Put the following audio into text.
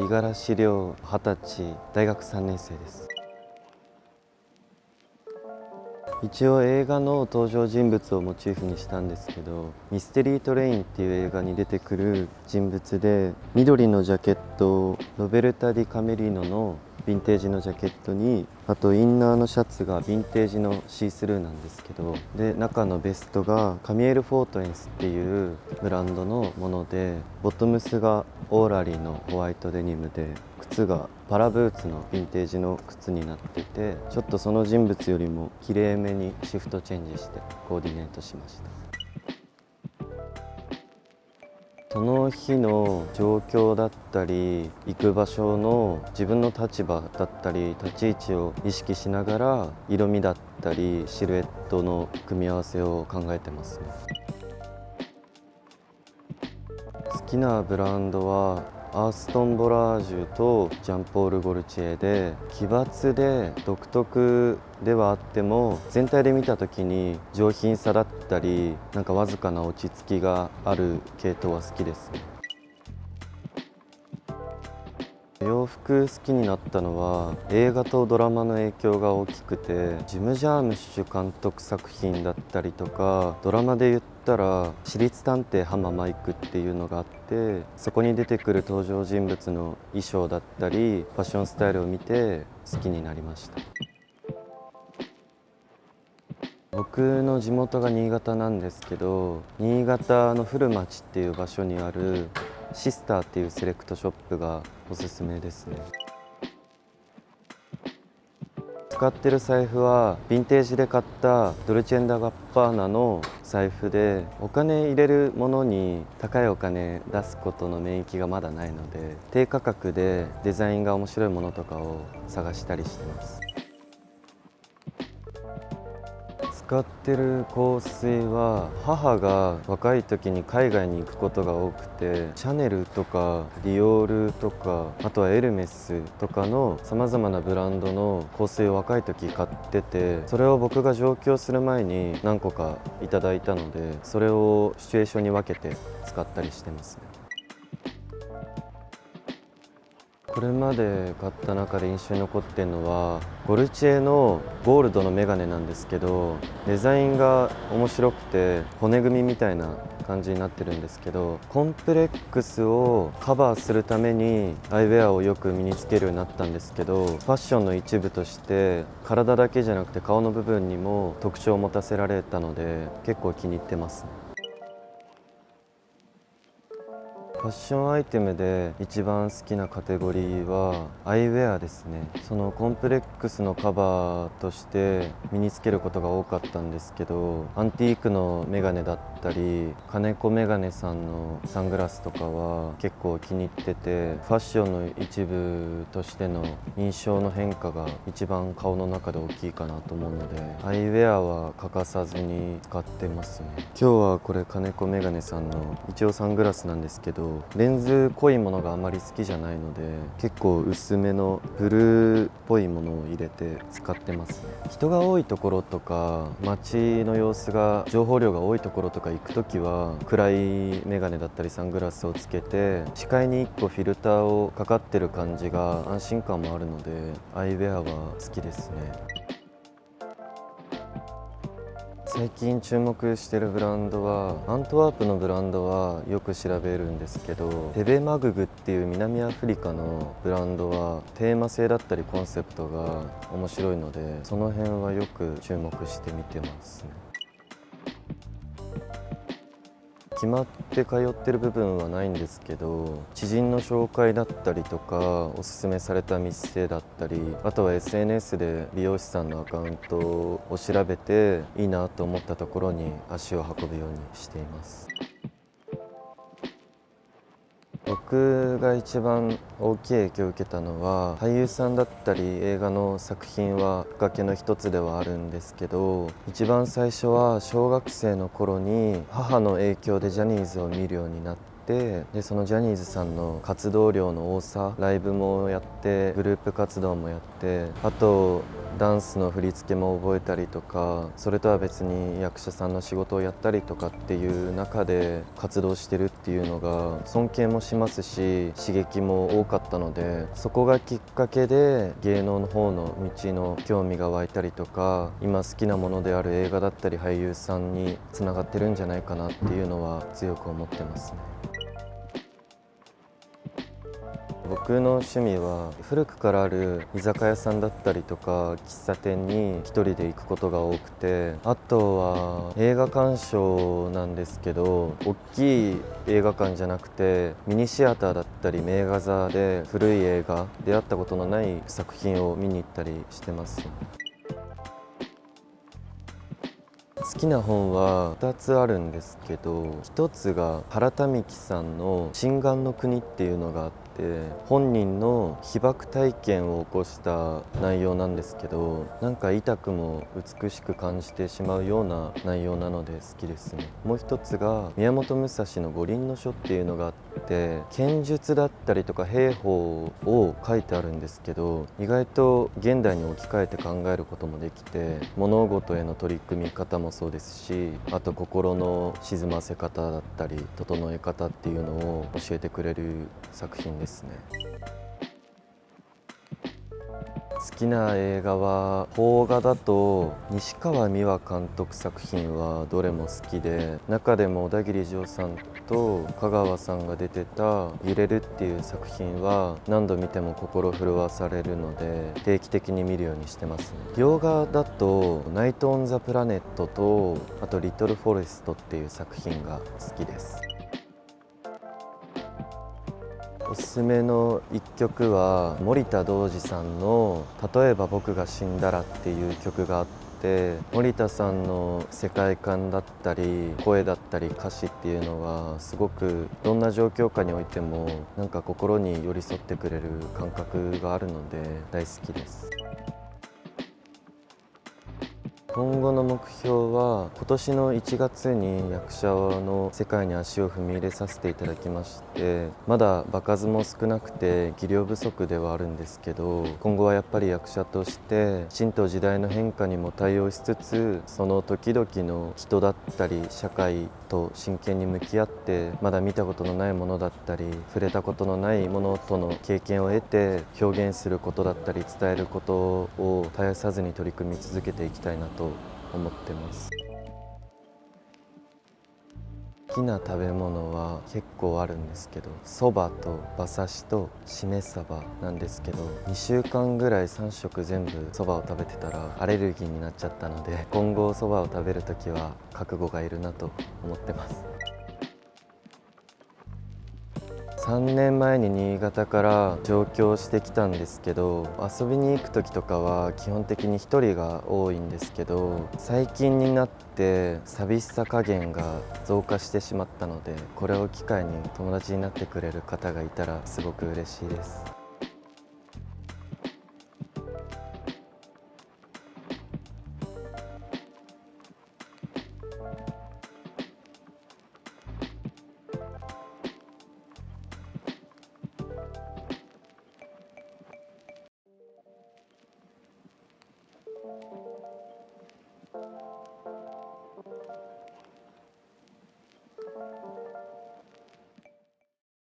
五十嵐亮、20歳、大学3年生です。一応映画の登場人物をモチーフにしたんですけど、ミステリートレインっていう映画に出てくる人物で、緑のジャケット、ロベルタ・ディ・カメリーノのヴィンテージのジャケットに、あとインナーのシャツがヴィンテージのシースルーなんですけど、で中のベストがカミエル・フォートエンスっていうブランドのもので、ボトムスがオーラリーのホワイトデニムで、靴がパラブーツのヴィンテージの靴になっていて、ちょっとその人物よりも綺麗めにシフトチェンジしてコーディネートしました。その日の状況だったり行く場所の自分の立場だったり立ち位置を意識しながら、色味だったりシルエットの組み合わせを考えてますね。好きなブランドはアーストンボラージュとジャンポール・ゴルチエで、奇抜で独特ではあっても全体で見た時に上品さだったりなんかわずかな落ち着きがある系統は好きですね。洋服好きになったのは映画とドラマの影響が大きくて、ジム・ジャームッシュ監督作品だったりとか、ドラマで言ったら私立探偵ハマ・マイクっていうのがあって、そこに出てくる登場人物の衣装だったりファッションスタイルを見て好きになりました。僕の地元が新潟なんですけど、新潟の古町っていう場所にあるシスターっていうセレクトショップがおすすめですね。使ってる財布はヴィンテージで買ったドルチェンダガッパーナの財布で、お金入れるものに高いお金出すことの免疫がまだないので、低価格でデザインが面白いものとかを探したりしてます。使ってる香水は母が若い時に海外に行くことが多くて、シャネルとかディオールとか、あとはエルメスとかのさまざまなブランドの香水を若い時買ってて、それを僕が上京する前に何個かいただいたので、それをシチュエーションに分けて使ったりしてますね。これまで買った中で印象に残ってるのはゴルチエのゴールドのメガネなんですけど、デザインが面白くて骨組みみたいな感じになってるんですけど、コンプレックスをカバーするためにアイウェアをよく身につけるようになったんですけど、ファッションの一部として体だけじゃなくて顔の部分にも特徴を持たせられたので結構気に入ってますね。ファッションアイテムで一番好きなカテゴリーはアイウェアですね。そのコンプレックスのカバーとして身につけることが多かったんですけど、アンティークのメガネだったり金子メガネさんのサングラスとかは結構気に入ってて、ファッションの一部としての印象の変化が一番顔の中で大きいかなと思うので、アイウェアは欠かさずに使ってますね。今日はこれ金子メガネさんの一応サングラスなんですけど、レンズ濃いものがあまり好きじゃないので、結構薄めのブルーっぽいものを入れて使ってますね。人が多いところとか街の様子が情報量が多いところとか行くときは暗いメガネだったりサングラスをつけて、視界に1個フィルターをかかってる感じが安心感もあるので、アイウェアは好きですね。最近注目してるブランドはアントワープのブランドはよく調べるんですけど、テベマググっていう南アフリカのブランドはテーマ性だったりコンセプトが面白いので、その辺はよく注目して見てますね。決まって通ってる部分はないんですけど、知人の紹介だったりとかおすすめされた店だったり、あとは SNS で美容師さんのアカウントを調べていいなと思ったところに足を運ぶようにしています。僕が一番大きい影響を受けたのは、俳優さんだったり映画の作品はきっかけの一つではあるんですけど、一番最初は小学生の頃に母の影響でジャニーズを見るようになって、でそのジャニーズさんの活動量の多さ、ライブもやってグループ活動もやって、あとダンスの振り付けも覚えたりとか、それとは別に役者さんの仕事をやったりとかっていう中で活動してるっていうのが尊敬もしますし、刺激も多かったので、そこがきっかけで芸能の方の道の興味が湧いたりとか、今好きなものである映画だったり俳優さんにつながってるんじゃないかなっていうのは強く思ってますね。僕の趣味は古くからある居酒屋さんだったりとか喫茶店に一人で行くことが多くて、あとは映画鑑賞なんですけど、大きい映画館じゃなくてミニシアターだったり名画座で古い映画、出会ったことのない作品を見に行ったりしてます。好きな本は2つあるんですけど、1つが原民喜さんの「心眼の国」っていうのがあって、本人の被爆体験を起こした内容なんですけど、なんか痛くも美しく感じてしまうような内容なので好きですね。もう1つが宮本武蔵の五輪書っていうのがあって、剣術だったりとか兵法を書いてあるんですけど、意外と現代に置き換えて考えることもできて、物事への取り組み方もそうですし、あと心の沈ませ方だったり整え方っていうのを教えてくれる作品ですね。好きな映画は邦画だと西川美和監督作品はどれも好きで、中でも小田切丈さんと香川さんが出てた「揺れる」っていう作品は何度見ても心震わされるので定期的に見るようにしてますね。洋画だと「ナイト・オン・ザ・プラネット」とあと「リトル・フォレスト」っていう作品が好きです。おすすめの一曲は森田童子さんの「例えば僕が死んだら」っていう曲があって、森田さんの世界観だったり声だったり歌詞っていうのがすごくどんな状況下においてもなんか心に寄り添ってくれる感覚があるので大好きです。今後の目標は今年の1月に役者の世界に足を踏み入れさせていただきまして、まだ場数も少なくて技量不足ではあるんですけど、今後はやっぱり役者としてきちんと時代の変化にも対応しつつ、その時々の人だったり社会と真剣に向き合って、まだ見たことのないものだったり触れたことのないものとの経験を得て表現することだったり伝えることを絶やさずに取り組み続けていきたいなと思ってます。好きな食べ物は結構あるんですけど、そばと馬刺しとしめ鯖なんですけど、2週間ぐらい3食全部そばを食べてたらアレルギーになっちゃったので、今後そばを食べるときは覚悟がいるなと思ってます。3年前に新潟から上京してきたんですけど、遊びに行く時とかは基本的に1人が多いんですけど、最近になって寂しさ加減が増加してしまったので、これを機会に友達になってくれる方がいたらすごく嬉しいです。